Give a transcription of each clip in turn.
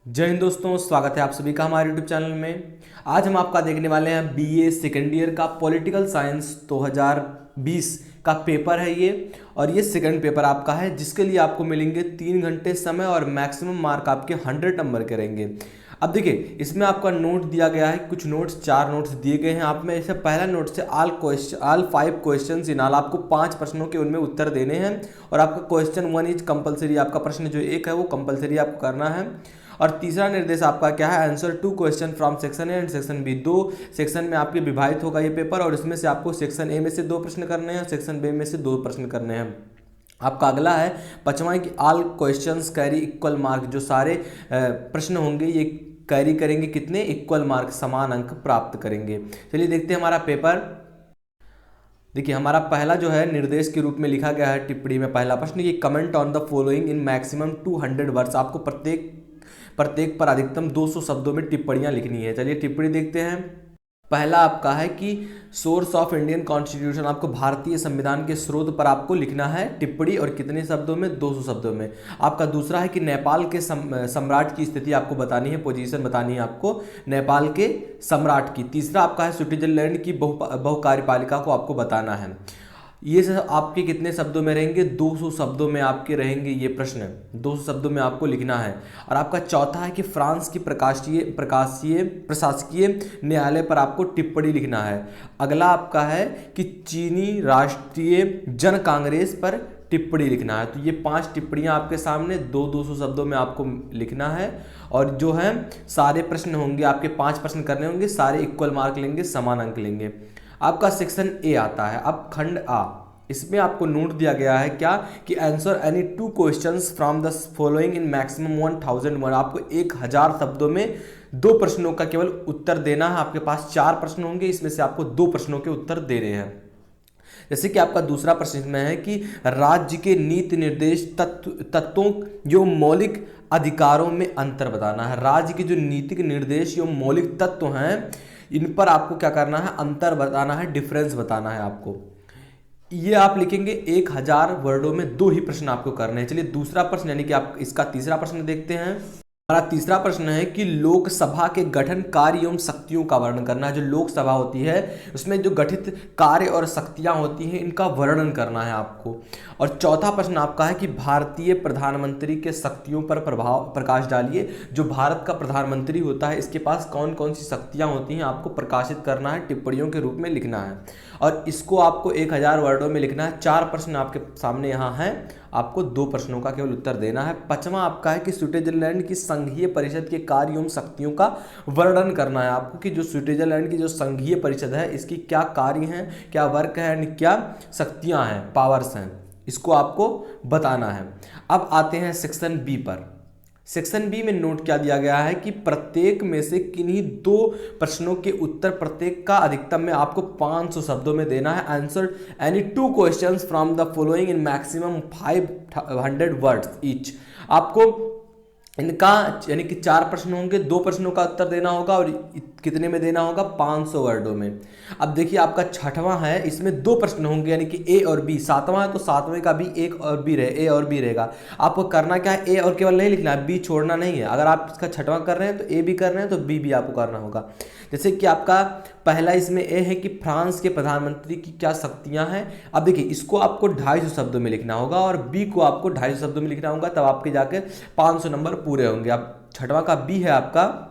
जय हिंद दोस्तों, स्वागत है आप सभी का हमारे यूट्यूब चैनल में। आज हम आपका देखने वाले हैं बीए सेकेंड ईयर का पॉलिटिकल साइंस 2020 का पेपर है ये। और ये सेकंड पेपर आपका है जिसके लिए आपको मिलेंगे 3 घंटे समय और मैक्सिमम मार्क आपके 100 नंबर के रहेंगे। अब देखिए, इसमें आपका नोट दिया गया है, कुछ नोट्स 4 नोट्स दिए गए हैं आप में। इससे पहला नोट से ऑल 5 क्वेश्चन इन ऑल आपको 5 प्रश्नों के उनमें उत्तर देने हैं। और आपका क्वेश्चन 1 इज कंपलसरी, आपका प्रश्न जो एक है वो कंपलसरी आपको करना है। और तीसरा निर्देश आपका क्या है, answer 2 question from section A and section B. 2 section में आपके विभाजित होगा ये पेपर और इसमें से आपको सेक्शन ए में से 2 प्रश्न करने हैं, सेक्शन बी में से 2 प्रश्न करने हैं। आपका अगला है पांचवा कि all questions carry equal mark. जो सारे प्रश्न होंगे ये कैरी करेंगे कितने, इक्वल मार्क, समान अंक प्राप्त करेंगे। चलिए देखते हैं हमारा पेपर। देखिए, हमारा पहला जो है निर्देश के रूप में लिखा गया है टिप्पणी में पहला प्रश्न, ये comment on the following in maximum 200 words. आपको प्रत्येक पर अधिकतम 200 शब्दों में टिप्पणियां लिखनी है। चलिए टिप्पणी देखते हैं। पहला आपका है कि सोर्स ऑफ इंडियन कॉन्स्टिट्यूशन, आपको भारतीय संविधान के स्रोत पर आपको लिखना है टिप्पणी, और कितने शब्दों में, 200 शब्दों में। आपका दूसरा है कि नेपाल के सम्राट की स्थिति आपको बतानी है, पोजीशन बतानी है आपको नेपाल के सम्राट की। तीसरा आपका है स्विट्जरलैंड की बहुकार्यपालिका को आपको बताना है। ये सब आपके कितने शब्दों में रहेंगे, 200 शब्दों में आपके रहेंगे ये प्रश्न, 200 शब्दों में आपको लिखना है। और आपका चौथा है कि फ्रांस की प्रशासकीय न्यायालय पर आपको टिप्पणी लिखना है। अगला आपका है कि चीनी राष्ट्रीय जन कांग्रेस पर टिप्पणी लिखना है। तो ये 5 टिप्पणियां आपके सामने 200 शब्दों में आपको लिखना है। और जो है सारे प्रश्न होंगे आपके 5 प्रश्न करने होंगे, सारे इक्वल मार्क लेंगे, समान अंक लेंगे। आपका सेक्शन ए आता है, अब खंड आ। इसमें आपको नोट दिया गया है क्या कि answer any 2 questions from the following in maximum 1000 word. आपको 1000 शब्दों में 2 प्रश्नों का केवल उत्तर देना है। आपके पास 4 प्रश्न होंगे, इसमें से आपको 2 प्रश्नों के उत्तर देने हैं। जैसे कि आपका दूसरा प्रश्न इसमें है कि राज्य के नीति निर्देश तत्वों जो मौलिक अधिकारों में अंतर बताना है। राज्य के जो नीतिक निर्देश जो मौलिक तत्व हैं, इन पर आपको क्या करना है, अंतर बताना है, डिफरेंस बताना है आपको। ये आप लिखेंगे 1000 वर्डों में 2 ही प्रश्न आपको करने हैं। चलिए दूसरा प्रश्न यानी कि आप इसका तीसरा प्रश्न देखते हैं। हमारा तीसरा प्रश्न है कि लोकसभा के गठन, कार्य एवं शक्तियों का वर्णन करना है। जो लोकसभा होती है उसमें जो गठित कार्य और शक्तियां होती हैं, इनका वर्णन करना है आपको। और चौथा प्रश्न आपका है कि भारतीय प्रधानमंत्री के शक्तियों पर प्रकाश डालिए। जो भारत का प्रधानमंत्री होता है इसके पास कौन कौन सी शक्तियां होती हैं, आपको प्रकाशित करना है, टिप्पणियों के रूप में लिखना है। और इसको आपको 1000 वर्डों में लिखना है। 4 प्रश्न आपके सामने यहाँ हैं, आपको 2 प्रश्नों का केवल उत्तर देना है। पांचवा आपका है कि स्विट्जरलैंड की संघीय परिषद के कार्य एवं शक्तियों का वर्णन करना है आपको, कि जो स्विट्जरलैंड की जो संघीय परिषद है इसकी क्या कार्य हैं, क्या वर्क है, क्या शक्तियां हैं, पावर्स हैं, इसको आपको बताना है। अब आते हैं सेक्शन बी पर। सेक्शन बी में नोट क्या दिया गया है कि प्रत्येक में से किन्हीं 2 प्रश्नों के उत्तर प्रत्येक का अधिकतम में आपको 500 शब्दों में देना है। Answer any 2 questions from the following in maximum 500 words each. आपको इनका यानी कि 4 प्रश्न होंगे, 2 प्रश्नों का उत्तर देना होगा और कितने में देना होगा, 500 वर्डों में। अब देखिए आपका छठवां है, इसमें 2 प्रश्न होंगे यानी कि ए और बी। सातवां है तो सातवें का भी एक और बी रहे, ए और बी रहेगा। आपको करना क्या है, ए और केवल नहीं लिखना है, बी छोड़ना नहीं है। अगर आप इसका छठवां कर रहे हैं तो ए भी कर रहे हैं तो बी भी आपको करना होगा। जैसे कि आपका पहला इसमें ए है कि फ्रांस के प्रधानमंत्री की क्या शक्तियां हैं। अब देखिए इसको आपको 250 शब्दों में लिखना होगा और बी को आपको 250 शब्दों में लिखना होगा, तब आपके जाके 500 नंबर पूरे होंगे। अब छठवां का बी है आपका,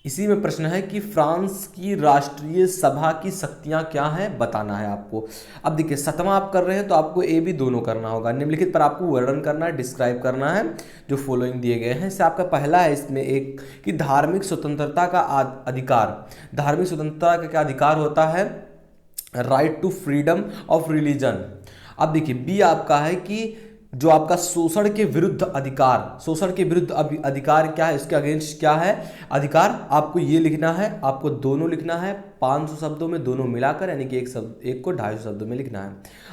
इसी में प्रश्न है कि फ्रांस की राष्ट्रीय सभा की शक्तियां क्या हैं बताना है आपको। अब देखिए सतवां आप कर रहे हैं तो आपको ए बी दोनों करना होगा। निम्नलिखित पर आपको वर्णन करना है, डिस्क्राइब करना है जो फॉलोइंग दिए गए हैं। इससे आपका पहला है इसमें एक कि धार्मिक स्वतंत्रता का अधिकार। धार्मिक स्वतंत्रता का क्या अधिकार होता है, right to freedom of religion. अब देखिए बी आपका है कि जो आपका शोषण के विरुद्ध अधिकार, शोषण के विरुद्ध अधिकार क्या है, इसके अगेंस्ट क्या है अधिकार, आपको ये लिखना है। आपको दोनों लिखना है 500 शब्दों में, दोनों मिलाकर, यानी कि एक को 250 शब्दों में लिखना है।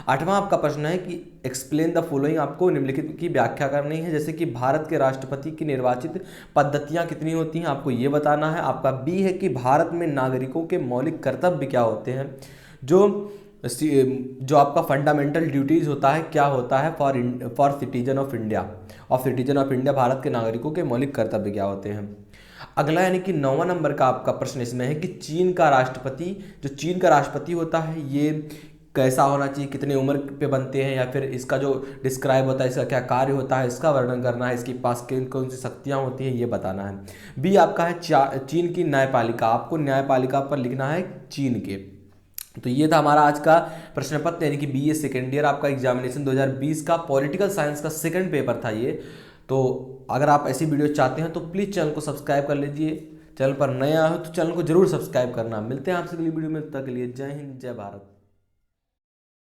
आठवां आपका प्रश्न है कि एक्सप्लेन द फॉलोइंग, आपको निम्नलिखित की व्याख्या करनी है। जैसे कि भारत के राष्ट्रपति की निर्वाचित पद्धतियां कितनी होती हैं, आपको ये बताना है। आपका बी है कि भारत में नागरिकों के मौलिक कर्तव्य क्या होते हैं। जो जो आपका फंडामेंटल ड्यूटीज़ होता है क्या होता है for citizen of India, Bharat के नागरिकों के मौलिक कर्तव्य क्या होते हैं। अगला यानी कि 9वां नंबर का आपका प्रश्न इसमें है कि चीन का राष्ट्रपति होता है ये कैसा होना चाहिए, कितने उम्र पे बनते हैं, या फिर इसका जो डिस्क्राइब होता है, इसका क्या कार्य होता है, इसका वर्णन करना है, इसके पास कौन कौन सी शक्तियाँ होती हैं ये बताना है। बी आपका है चीन की न्यायपालिका, आपको न्यायपालिका पर लिखना है चीन के। तो ये था हमारा आज का प्रश्न पत्र यानी कि बीए सेकेंड ईयर आपका एग्जामिनेशन 2020 का पॉलिटिकल साइंस का सेकंड पेपर था ये। तो अगर आप ऐसी वीडियो चाहते हैं तो प्लीज़ चैनल को सब्सक्राइब कर लीजिए, चैनल पर नया हो तो चैनल को जरूर सब्सक्राइब करना। मिलते हैं आपसे अगली वीडियो में, तब तक के लिए जय हिंद जय भारत।